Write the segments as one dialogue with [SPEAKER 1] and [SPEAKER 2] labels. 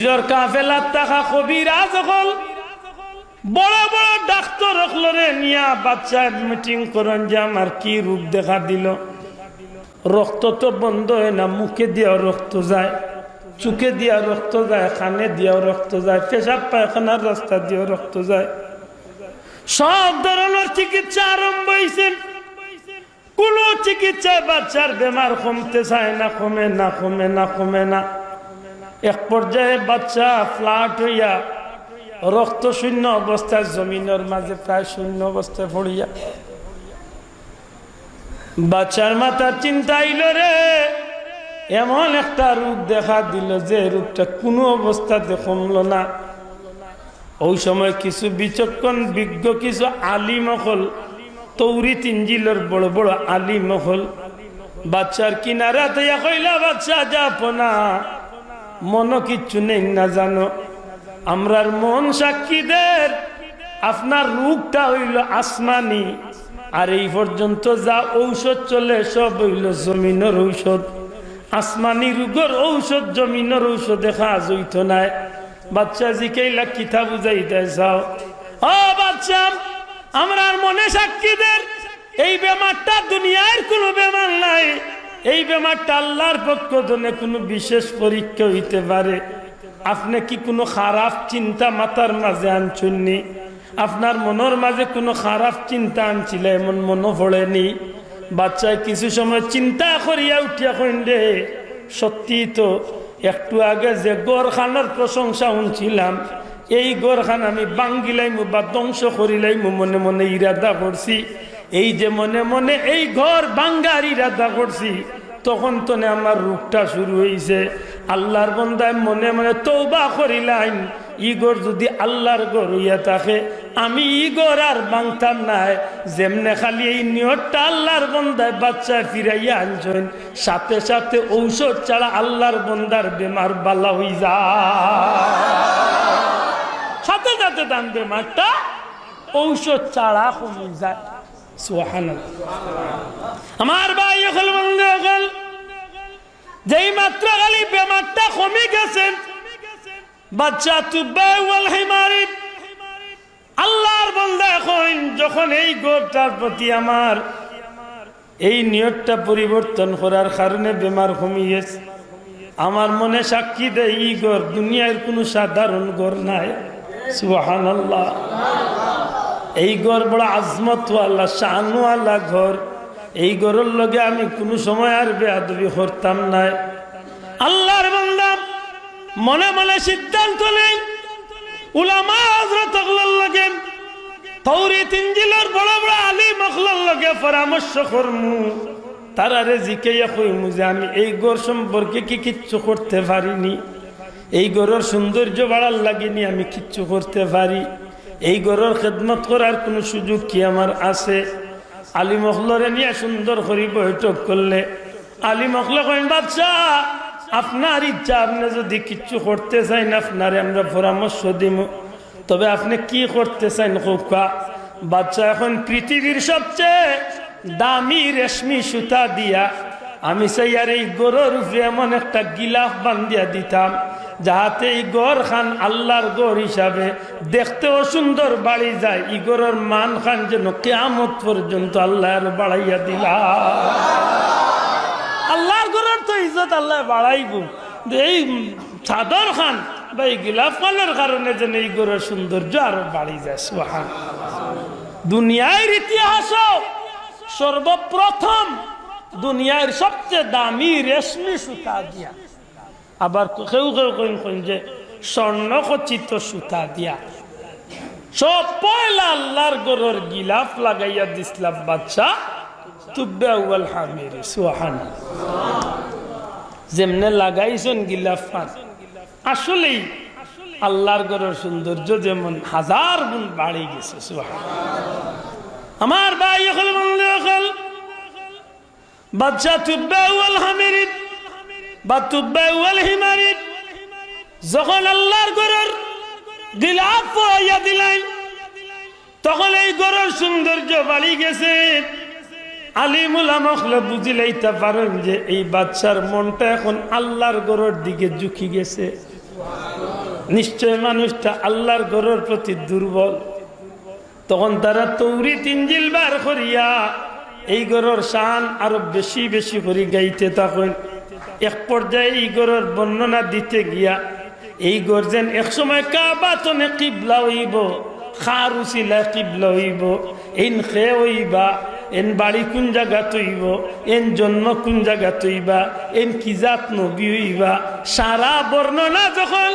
[SPEAKER 1] নিজের কাফেলার টাকা কবিরাজ হল বড় বড় ডাক্তার হলরে নিয়া বাচ্চা মিটিং করেন যে আমার কি রূপ দেখা দিল। রক্ত তো বন্ধ হয় না, মুখে দিয়েও রক্ত যায়, চোখে দিয়া রক্ত যায়, কানে দিয়েও রক্ত যায়, পেশাব পায়খানার রাস্তা দিয়েও রক্ত যায়। সব ধরনের চিকিৎসা আরম্ভ হয়েছে, কোন চিকিৎসায় বাচ্চার বেমার কমতে চায় না, কমে না কমে না কমে না। এক পর্যায়ে বাচ্চা ফ্ল্যাট হইয়া রক্ত শূন্য অবস্থায় জমিনের মাঝে প্রায় শূন্য অবস্থায় পড়িয়া বাচ্চার মাথার চিন্তা আইল রে, এমন একটা রূপ দেখা দিল যে রূপটা কোনো অবস্থাতে কমল না। ওই সময় কিছু বিচক্ষণ বিজ্ঞ কিছু আলিম হল, তৌরিত ইঞ্জিলের বড় বড় আলিম হল বাচ্চার কিনারা তৈয়া কইলা, বাচ্চা যাপ না, মন কিচ্ছু নেই না জানো, আমরার মন সাক্ষীদের আপনার রূপটা হইল আসমানি, আর এই পর্যন্ত যা ঔষধ চলে সব হইল জমিনের ঔষধ। আসমানি রোগের ঔষধ জমিনের ঔষধ দেখা জইত নাই। বাচ্চা জিকাইলা কিতা বুঝাইতে চাও? ও বাচ্চা, আমরার মনে সাক্ষীদের এই বেমারটা দুনিয়ার কোনো বেমার নাই, এই বেমারটা আল্লাহর পক্ষ থেকে কোনো বিশেষ পরীক্ষা হইতে পারে। আপনি কি কোনো খারাপ চিন্তা মাথার মাঝে আনছুননি? আপনার মনের মাঝে কোনো খারাপ চিন্তা আনছিল এমন মনে পড়েনি? বাচ্চায় কিছু সময় চিন্তা করিয়া উঠিয়া কইলে, সত্যি তো একটু আগে যে গড়খানার প্রশংসা শুনছিলাম, এই গড়খান আমি বাঙ্গিলাইমু বা ধ্বংস করিলাইমু মনে মনে ইরাদা করছি। এই যে মনে মনে এই ঘর বাঙ্গার ইরাদা করছি, তখন তো আমার রূপটা শুরু হয়েছে। আল্লাহর বন্দায় মনে মনে তওবা করিলাম, ইগর যদি আল্লাহর ঘর হইয়া থাকে আমি ইগর আর বাংতাম নাই। যেমনে খালি এই নিয়তটা আল্লাহর বন্দায় বাচ্চা ফিরাইয়া আনছেন, সাথে সাথে ঔষধ ছাড়া আল্লাহর বন্দার বেমার বালা হই যায়, সাথে সাথে দান বেমারটা ঔষধ ছাড়া কমে যায়। সুবহানাল্লাহ। আমার ভাই হল বন্ধু হল, যেই মাত্র খালি বেমারটা কমে গেছে, বাচ্চা তুব্বাউল হিমারি আল্লাহর বান্দা এখন যখন এই গোটার প্রতি আমার এই নিয়তটা পরিবর্তন করার কারণে বেমার কমিয়েছে, আমার মনে সাক্ষী দেয় এই ঘর দুনিয়ার কোনো সাধারণ ঘর নাই। সুবহানাল্লাহ। এই ঘর বড় আজমতওয়ালা শানওয়ালা ঘর। এই ঘরের লগে আমি কোনো সময় আর বেয়াদবি করতাম না। আল্লাহর বান্দা মনে মনে সিদ্ধান্ত নেই, উলামা হযরত আল্লাহর লগে তাওরাত ইনজিলের বড় বড় আলিম আল্লাহর লগে পরামর্শ করমু, তারারে জিকাইয়া কইমু যে আমি এই ঘর সম্পর্কে কি কিচ্ছু করতে পারিনি, এই ঘরের সৌন্দর্য বাড়ার লাগেনি আমি কিচ্ছু করতে পারি, এই ঘরের খেদমত করার কোনো সুযোগ কি আমার আছে? আলিম মখলরে নিয়ে সুন্দর করে বৈঠক করলে আলিম মখলে কইন, বাচ্চা আপনার ইচ্ছা, আপনি যদি কিচ্ছু করতে চান আপনারে আমরা পরামর্শ দিব, তবে আপনি কি করতে চান খোকা? বাচ্চা এখন পৃথিবীর সবচেয়ে দামি রেশমি সুতা দিয়া আমি চাই আর এই গরুর উপরে এমন একটা গিলাফ বান্ধিয়া দিতাম, যাহাতে এই গড় খান আল্লাহর গড় হিসাবে দেখতেও সুন্দর বাড়ি যায়, ই গড়ের মান খান যেন কিয়ামত পর্যন্ত আল্লাহর বাড়াইয়া দিলা। আল্লাহর গড়ের তো ইজ্জত আল্লাহ বাড়াইব, এই চাদর খান বা এই গিলাফ খানের কারণে যেন এই গড়ের সৌন্দর্য আরো বাড়ি যায়। সুবহানাল্লাহ। দুনিয়ার ইতিহাস সর্বপ্রথম দুনিয়ার সবচেয়ে দামি রেশমি সুতা দিয়া, আবার কেউ কেউ কইন যে স্বর্ণ খচিত সুতা দিয়া, সব পয়লা আল্লাহর গরুর গিলাফ লাগাইয়া দিছিলাম বাচ্চা তুব্বাউল হামিরি। সুবহানাল্লাহ। যেমনে লাগাইছেন গিলাফ আসলেই আল্লাহর গরুর সৌন্দর্য যেমন হাজার গুণ বাড়ি গেছে। সুবহানাল্লাহ। আমার ভাই হল বন্ধু হল, বাচ্চা তুব্বাউল হামিরি বা তুব্বাউল হিমারি যখন আল্লাহর গরুর গিলাফ পাইয়া দিলেন, তখন এই গরুর সৌন্দর্য বাড়ি গেছে। আলিম উলামা বুঝিলাইতে পারেন যে এই বাচ্চার মনটা এখন আল্লাহর গরুর দিকে ঝুঁকি গেছে। নিশ্চয় মানুষটা আল্লাহর ঘরের প্রতি দুর্বল। তখন তারা তৌরিত ইনজিল বার করিয়া এই ঘরের শান আরো বেশি বেশি করে গাইতে থাকেন। এক পর্যায়ে এই ঘরের বর্ণনা দিতে গিয়া এই ঘর যেন একসময় কাবা তনে কিবলা হইব, খার উচিলা কিবলা হইব, এন খে হইবা, এন বাড়ি কোন জায়গা তৈব, এন জন্ম কোন জায়গা তৈবা, এন কি জাত নবী হইবা, সারা বর্ণনা যখন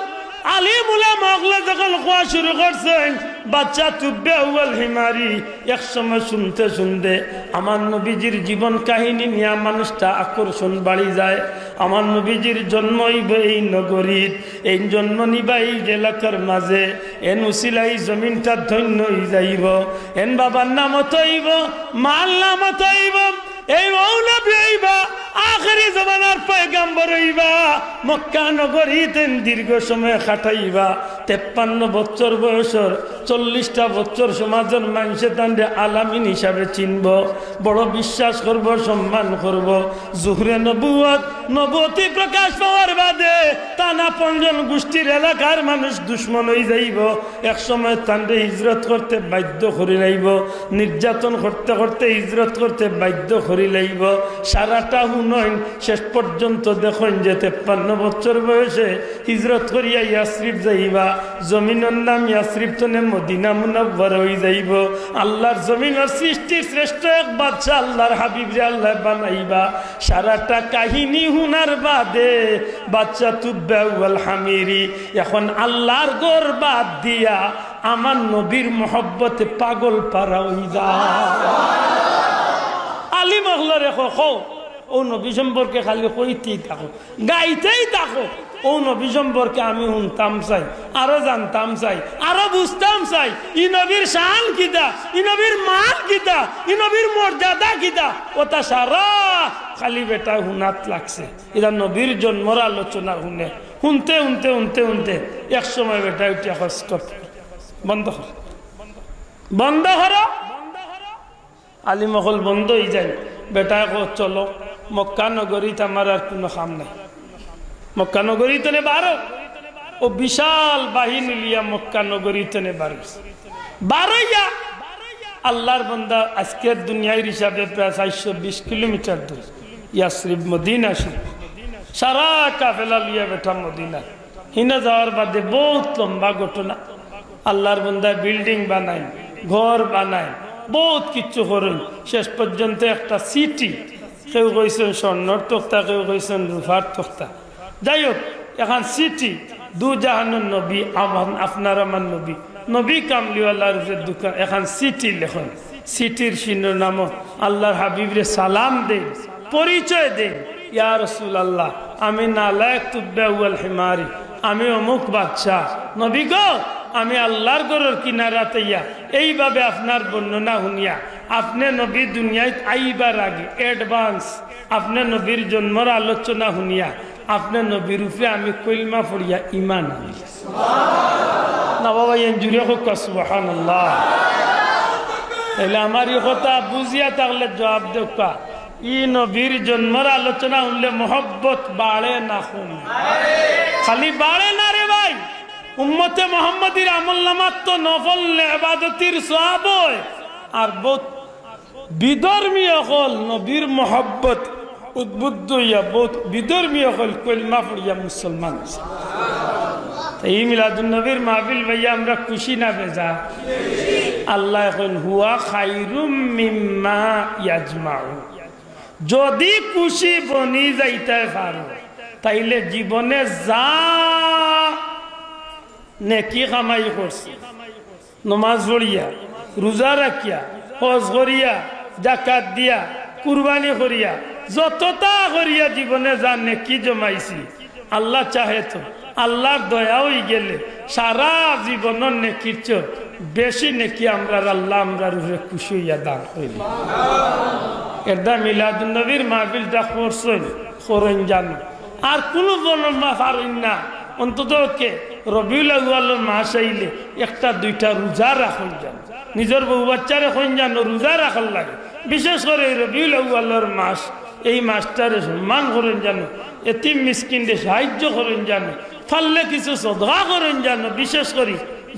[SPEAKER 1] আলিম উলামা ওগুলা যখন কোয়া শুরু করছেন, বাচ্চা তুব্বে আউয়াল হিমারি এক সময় শুনতে শুনতে আমার নবীজির জীবন কাহিনী নিয়ে মানুষটা আকর্ষণ বাড়ি যায়। আমার নবীজির জন্ম হইব এই নগরীর, এই জন্ম নিবা এই এলাকার মাঝে, এন উসিলাই জমিনটা ধন্য হয়ে যাইব, এন বাবার নামত হইব, মার নামত হইব, এই মৌলবী হইবা, আখেরি জমানার পয়গাম্বর হইবা, মক্কা নগরীতে দীর্ঘ সময় খাটাইবা। 53 বছর বয়সর 40টা বছর সমাজের মানুষে তান্ডে আলামিন হিসাবে চিনব, বড় বিশ্বাস করব, সম্মান করব। জুহরে নবুয়ত নবতী প্রকাশ পাওয়ার বাদে টানা 5 গোষ্ঠীর এলাকার মানুষ দুশ্মন হয়ে যাইব। এক সময় তান্ডে হিজরত করতে বাধ্য করে লাইব, নির্যাতন করতে করতে হিজরত করতে বাধ্য করে লাইব। সারাটা হুনইন শেষ পর্যন্ত দেখেন যে 53 বছর বয়সে হিজরত করিয়া ইয়াসরিব যাইবা। জমিনের নাম ইয়াসরিব তনে মদিনা মুনাওয়ারা হয়ে যাইব। আল্লাহর জমিনের সৃষ্টির শ্রেষ্ঠ এক বাদশা আল্লাহর হাবিবরে আল্লাহ বানাইবা। সারাটা কাহিনী হুনার বাদে বাচ্চা তুব্বা ওয়াল হামিরি এখন আল্লাহর ঘর বাদ দিয়া আমার নবীর মহব্বতে পাগল পারা হই যা। আলিম আল্লাহ রেখো খো ও নবী সম্পর্কে খালি কইতেই থাকো, গাইতেই থাকো। ও নবী সম্পর্কে আমি শুনতাম চাই, আরো জানতাম চাই, আরো বুঝতাম চাই। ই নবীর শান কিতা, ই নবীর মান কিতা, ই নবীর মর্যাদা কিতা, ওটা সারা খালি বেটা হুনাত লাগছে। এটা নবীর জন্মর আলোচনা শুনে শুনতে শুনতে শুনতে শুনতে এক সময় বেটা উঠে কষ্ট বন্ধ কর, বন্ধ করো। আলিমহল বন্ধ হয়ে যায়। বেটা চলো মক্কা নগরীতে আমার আর কোনো কাম নাই। মক্কা নগরীতে বারো ও বিশাল বাহিনী লিয়া মক্কা নগরীতে বারোইয়া আল্লাহর বান্দা আজকের দুনিয়ার হিসাবে প্রায় 420 কিলোমিটার দূর ইয়াসরিব মদিনা শরীফ। সারা কাফেলা লিয়া বেটা মদিনা। হিনা যাওয়ার বাদে বহুত লম্বা ঘটনা। আল্লাহর বান্দা বিল্ডিং বানায়, ঘর বানায়, বহুত কিচ্ছু করেন। শেষ পর্যন্ত একটা সিটি, কেউ কইছেন স্বর্ণর তক্তা, কেউ কইছেন রুফার তক্তা। যাই হোক এখন সিটি দু জাহানুর নবী আপনার আমার নবী, নবী কামলিওয়ালার দোকান এখন সিটি লেখন। সিটির শিরোনাম আল্লাহর হাবিবরে সালাম দে, পরিচয় দে, ইয়া রাসূলুল্লাহ আমি নালায়েক তুব্বা ওয়াল হিমারি, আমি অমুক বাদশাহ। নবী গো আমি আল্লাহর ঘরের কিনারাতে ইয়া এইভাবে আপনার বর্ণনা শুনিয়া আপনি নবী দুনিয়ায় আইবার আগে অ্যাডভান্স আপনি নবীর জন্মর আলোচনা শুনিয়া আপনি নবীর রূপে আমি কলমা পড়িয়া ইমান আনি। না বাবা এন জুড়ে হোক সুবহানাল্লাহ। তাহলে আমার এই কথা বুঝিয়া থাকলে জবাব দেখা, ই নবীর জন্মর আলোচনা শুনলে মহব্বত বাড়ে না কমে? খালি বাড়ে না রে ভাই। উম্মতে মুহাম্মাদির আমলনামাত তো নফল ইবাদতির সওয়াব হয়। আর বহুত বিধর্মী হল নবীর মহব্বত উদ্বুদ্ধ হইয়া বহুত বিধর্মী হল কলমা পড়িয়া মুসলমান। এই মিলাদুন নবীর মাহফিল ভাইয়া আমরা খুশি না বেজা? আল্লাহ এখন হুয়া খাইরুম মিম্মা ইয়াজমাউ। যদি খুশি বনি যাইতে পারো তাইলে জীবনে যা নেকি কামাই করছি, নমাজ পড়িয়া, রোজা রাখিয়া, হজ করিয়া, যাকাত দিয়া, কুরবানি করিয়া, যতটা করিয়া জীবনে যা নেকি জমাইছি, আল্লাহ চাহে তো আল্লাহর দয়া হয়ে গেলে সারা জীবনের নেকির চেয়ে বেশি নেকি আমরা আল্লাহ আমরা রূপে খুশি হইয়া দান করি। এটা মিলাদুন নবীর মাহফিলটা করছেন করেন জানো। আর কোনো বর্ণনা পারেন না। অন্তত কে রবিউল আউয়ালের মাস আইলে একটা দুইটা রোজা রাখুন যান, নিজের বউ বাচ্চারে কইন যান রোজা রাখার লাগে। বিশেষ করে এই রবিউল আউয়ালের মাস, এই মাসটারে সম্মান করেন জানো, এতিম মিসকিনদের সাহায্য করেন জানো, ফাললে কিছু সদকা করেন জানো, বিশেষ করি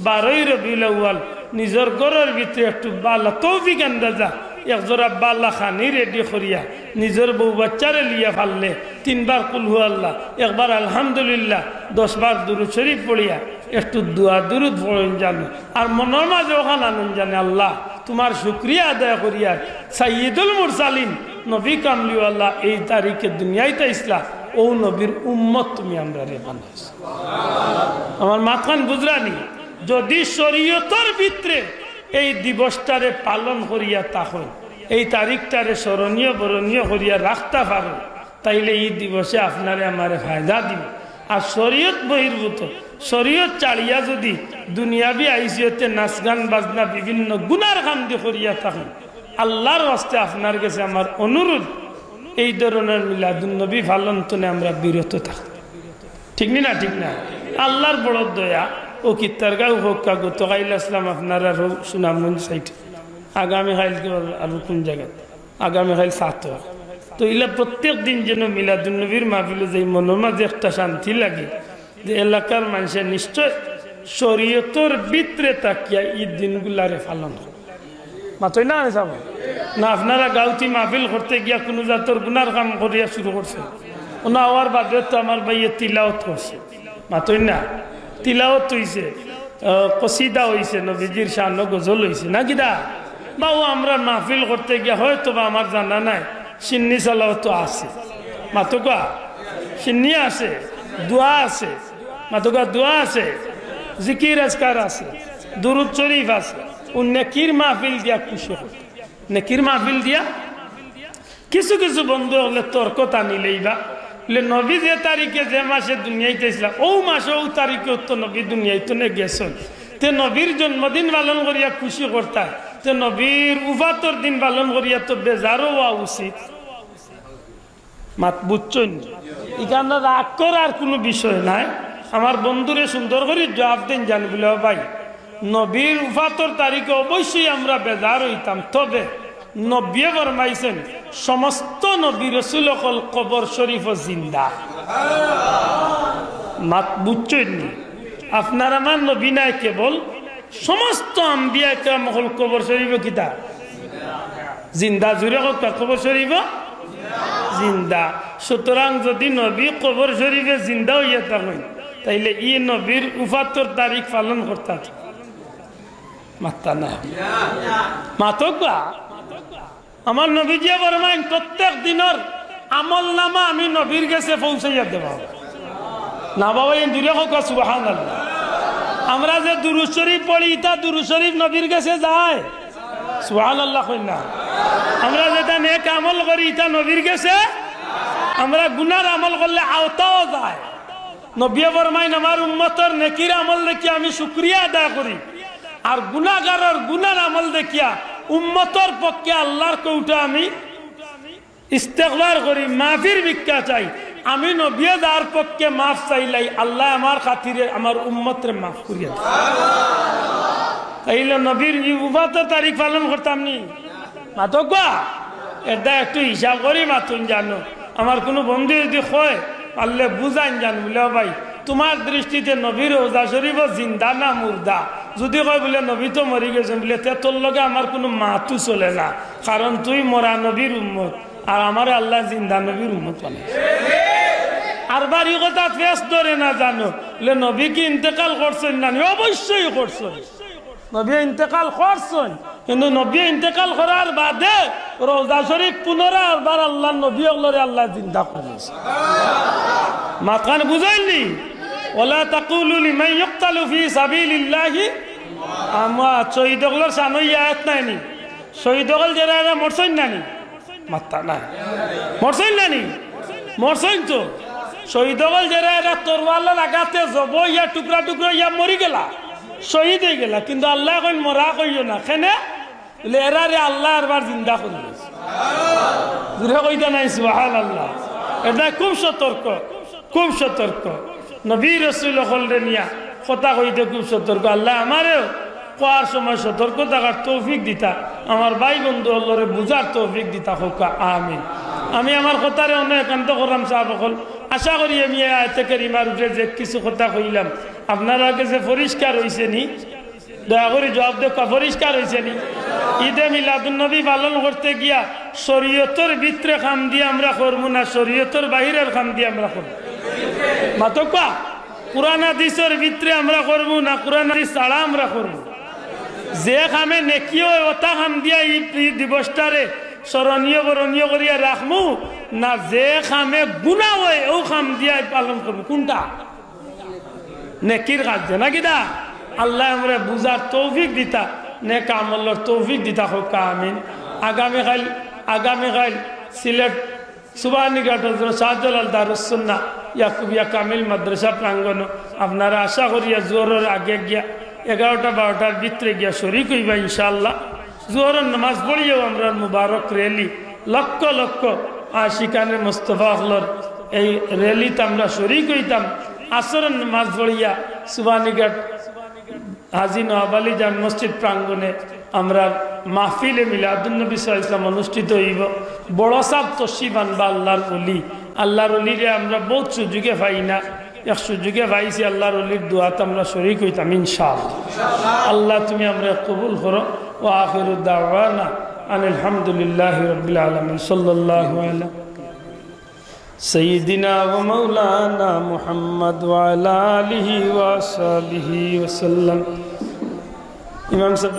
[SPEAKER 1] 12 রবিউল আউয়াল নিজের ঘরের ভিতরে একটু বালা তৌফিক আন্দাজা একজোড়া বালা খানি রেডি করিয়া নিজের বউ বাচ্চারে লিয়া ফাললে 3 বার কুল হু আল্লাহ, একবার আলহামদুলিল্লাহ, 10 বার দুরূদ শরীফ পড়িয়া একটু দোয়া দুরূদ পড়েন জানো। আর মনের মাঝে ওখানে আনন্দ জানে, আল্লাহ তোমার শুকরিয়া আদায় করিয়া সাইয়্যিদুল মুরসালিন নবী কামলিও আল্লাহ এই তারিখে দুনিয়াইতে ইসলাম ও নবীর উম্মত তুমি আমরা রে বানাইছ। আমার মাথান বুঝরানি, যদি শরীয়তের ভিতরে এই দিবসটারে পালন করিয়া তখন এই তারিখটারে স্মরণীয় বরণীয় করিয়া রাখতে পারো, তাইলে এই দিবসে আপনারে আমারে ফায়দা দিব। আর শরীয়ত বহির্ভূত শরীয়ত চালিয়া যদি দুনিয়াবি আইসিয়তে নাচ গান বাজনা বিভিন্ন গুনার কাম দিয়ে করিয়া থাকুন, আল্লাহর হস্তে আপনার কাছে আমার অনুরোধ, এই ধরনের মিলাদুন নবী পালন তো আমরা বিরত থাকি। ঠিক না? ঠিক না? আল্লাহর বড় দয়া ও কিত্তারগাঁও হোক কাগো তো গাইল আসলাম আপনারা সুনামগঞ্জ সাইড, আগামী খাইল আর কোন জায়গায় আগামী খাইল 7 তো এলা প্রত্যেক দিন যেন মিলাদুন নবীর মাহফিলে যাই মনের মাঝে একটা শান্তি লাগে যে এলাকার মানুষের নিশ্চয় শরীয়তের ভিতরে তাকিয়া ঈদ দিনগুলারে পালন করে। মাতই না যাব না, আপনারা গাউতি মাহফিল করতে গিয়া কোনো জাতর গুনার কাম করিয়া শুরু করছে, ওনা হওয়ার বাদে তো আমার ভাইয়ে তিলাওয়াত করছে। মাতই না, তিলাওয়াত হইছে, কসিদা হইছে, নবীজির শান গজল হইছে না কিদা বাবু। আমরা মাহফিল করতে গিয়া হয়তো বা আমার জানা নাই সিন্নি চালাও তো আছে, মাতকা সিন্নি আছে, দোয়া আছে, মাতকা দোয়া আছে, জিকির আজকার আছে, দুরূদ শরীফ আছে। ও নেকির মাহফিল দিয়া খুশি করতে, নেকির মাহফিল দিয়া কিছু কিছু বন্ধু হলে তর্ক টানিলেই বা নবী যে তারিখে যে মাসে দুনিয়াইতে ইসলাম ও মাসে ও তারিখে তো নবী দুনিয়াইতে গেছেন, তে নবীর জন্মদিন পালন করিয়া খুশি করতা, তে নবীর উফাতর দিন পালন করিয়া তো বেজারও হওয়া উচিত। মাত বুঝছেন? এখানে রাগ করার কোনো বিষয় নাই। আমার বন্ধুরে সুন্দর করে জবাব দেন জানবিল ভাই, নবীর উফাতর তারিখে অবশ্যই আমরা বেজার হইতাম, তবে নবী ফরমাইছেন সমস্ত নবী রাসূল হল কবর শরীফ জিন্দা। মাত বুঝছেন? আপনার আমার নবী নাই, কেবল সমস্ত আম্বিয়া কেরাম হল কবর শরীফ কিতা জিন্দা। জুড়ে হোক কবর শরীফ জিন্দা। সুতরাং যদি নবী কবর শরীফে জিন্দা হইয়া থাকেন, তাইলে ই নবীর উফাতর তারিখ পালন করতে মাত্তা না মাতকা। আমার নবীজি ফরমাইন প্রত্যেক দিনের আমল নামা আমি নবীর কাছে পৌঁছাইয়া দেব না। বাবা এই দূরে হোক সুবহানাল্লাহ। আমরা যে দুরূদ শরীফ পড়ি, তা দুরূদ শরীফ নবীর কাছে যায়, সুবহানাল্লাহ কই না? আমরা যেটা নেক আমল করি তা নবীর কাছে, আমরা গুনার আমল করলে আওতাও যায়। নবী ফরমাইন আমার উম্মতের নেকির আমল দেখিয়া আমি শুকরিয়া আদায় করি, আর গুনাহগারের গুনার আমল দেখিয়া উম্মতের পক্ষে আল্লাহর কৌটা আমি ইস্তেগফার করি, মাফির ভিক্ষা চাই। আমি নবী যার পক্ষে মাফ চাইলাই, আল্লাহ আমার খাতিরে আমার উম্মতরে মাফ করিয়া দেয়। তাইলে নবীর উফাতের তারিখ পালন করতাম নি মাতকা। এটা একটু হিসাব করি মাতুন জানো। আমার কোনো বন্ধু যদি কয় পারলে বুঝাইন জান বলে ভাই তোমার দৃষ্টিতে নবীর রোজা শরীফ জিন্দা না মুর্দা, যদি কয় বলে নবী তো মরি গেছেন বলে তোর লগে আমার কোনো মাতু চলে না, কারণ তুই মরা নবীর উম্মত আর আমার আল্লাহ জিন্দা নবীর উম্মত বানাইছে। আর বাড়ি কথা ফেস ধরে না জানো বলে নবী কি ইন্তেকাল করছেন না? অবশ্যই করছেন, নবী ইন্তেকাল করছেন, কিন্তু নবী ইন্তেকাল করার বাদে রোজা শরীফ পুনরাবার আল্লাহ নবী হলরে আল্লাহ জিন্দা করেছে। মাথান বুঝাইলি? ওলা তাকুলু লিমান ইউকতালু ফি সাবিলিল্লাহি আমওয়াত। শহীদ হলর সানই আয়াত নাইনি, শহীদ হল যারা মরছেন নানি মাত্তা না, মরছেন নানি, মরছেন তো। শহীদ হল যারা এরা তরওয়াল লাগাতে জব ইয়া টুকরা টুকরা ইয়া মরি গেলা, শহীদ হয়ে গেলা, কিন্তু আল্লাহ কইন মরা কইও না কেনে এরারে আল্লাহ আরবার জিন্দা করে দিয়েছে। দূরে কইতা নাই সুবহানাল্লাহ। এটা খুব সতর্ক, খুব সতর্ক। নবী রাসূল হলরে নিয়া কথা কইতে খুব সতর্ক। আল্লাহ আমারেও কোয়ার সময় সতর্ক থাকার তৌফিক দিতা, আমার ভাই বন্ধু হলরে বুঝার তৌফিক দিতা হোক, আমিন। আমি আমার কথারে অনেক একান্ত করলাম সাহাব হল আশা করি আমি আয়াতে কারিমার উপরে যে কিছু কথা কইলাম আপনারা কাছে পরিষ্কার হয়েছে নি? দয়া করে জবাব দেখা, পরিষ্কার হয়েছে নি? ঈদে মিলাদুন্নবী পালন করতে গিয়া শরীয়তের ভিতরে খাম দিয়ে আমরা করবো না শরীয়তের বাহিরের খাম দিয়ে আমরা করবো? মাতকা কুরআন হাদিসের ভিতরে আমরা করবো না কুরআন হাদিস ছাড়া আমরা করবো? যে খামে নেকি হয় ওটা খাম দিয়া এই দিবসটারে স্মরণীয় বরণীয় করিয়া রাখমু না যে খামে গুনাহ হয় ও খাম দিয়া পালন করবো? কোনটা নেকির কাজ না কিনা? আল্লাহ আমরা বুঝার তৌফিক দিতা, নেক আমলের তৌফিক দিতা হোক আমিন। আগামীকাল সিলেট সুবহানীঘাট হযরত শাহজালাল দারুস সুন্নাহ ইয়াকুবিয়া কামিল মাদ্রাসা প্রাঙ্গণ আপনারা আশা করিয়া জোহরের আগে গিয়া 11টা-12টার ভিতরে গিয়া শরীক হইবা ইনশাআল্লাহ। জোহরের নামাজ পড়িয়েও আমরা মুবারক র্যালি লক্ষ লক্ষ আশিকানে মুস্তফা হলর এই র্যালিতে আমরা শরীক হইতাম। আসরের নামাজ পড়িয়া সুবহানীঘাট হাজী নওয়াব আলী জান মসজিদ প্রাঙ্গণে আমরা মাহফিলে মিলাদুন্নবী সাল্লাল্লাহু আলাইহি ওয়াসাল্লাম অনুষ্ঠিত হইব। বড় সাব তশরিফ আনবা আল্লাহর অলিরে আমরা বহুত সুযোগে পাই না, এক সুযোগে পাইছি আল্লাহর অলির দোয়াতে আমরা শরীক হইতাম ইনশাআল্লাহ। আল্লাহ তুমি আমরা কবুল করো। ওয়া আখিরু দাওয়ানা আনিল হামদুলিল্লাহি রাব্বিল আলামিন। সাল্লাল্লাহু আলা سيدنا ومولانا محمد وعلى آله وصحبه وسلم. إمام صاحب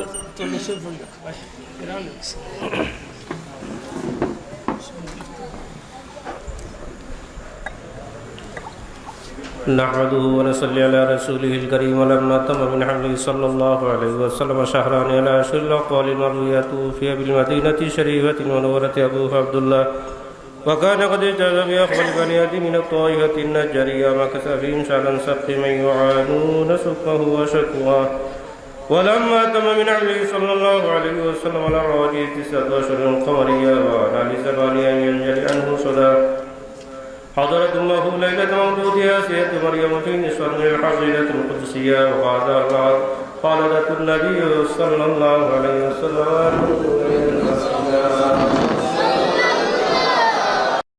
[SPEAKER 2] نحمده ونصلي على رسوله الكريم. ولما تم من حمله صلى الله عليه وسلم شهران على أشهر الأقوال المروية توفي بالمدينة الشريفة المنورة أبوه عبد الله، وكان قد اجتاز بأخبر بني آدم من الطائفة النجارية مكث فيهم شهرا سبق من يعانون سقه وشكواه. ولما تم من حمله صلى الله عليه وسلم على الراجل 9 أشهر قمرية وعلى لزمان أن ينجلي عنه صلاة حضرت أمه ليلة مولودها سيدة مريم في نسوة من الحصيلة القدسية وقالت النبي صلى الله عليه وسلم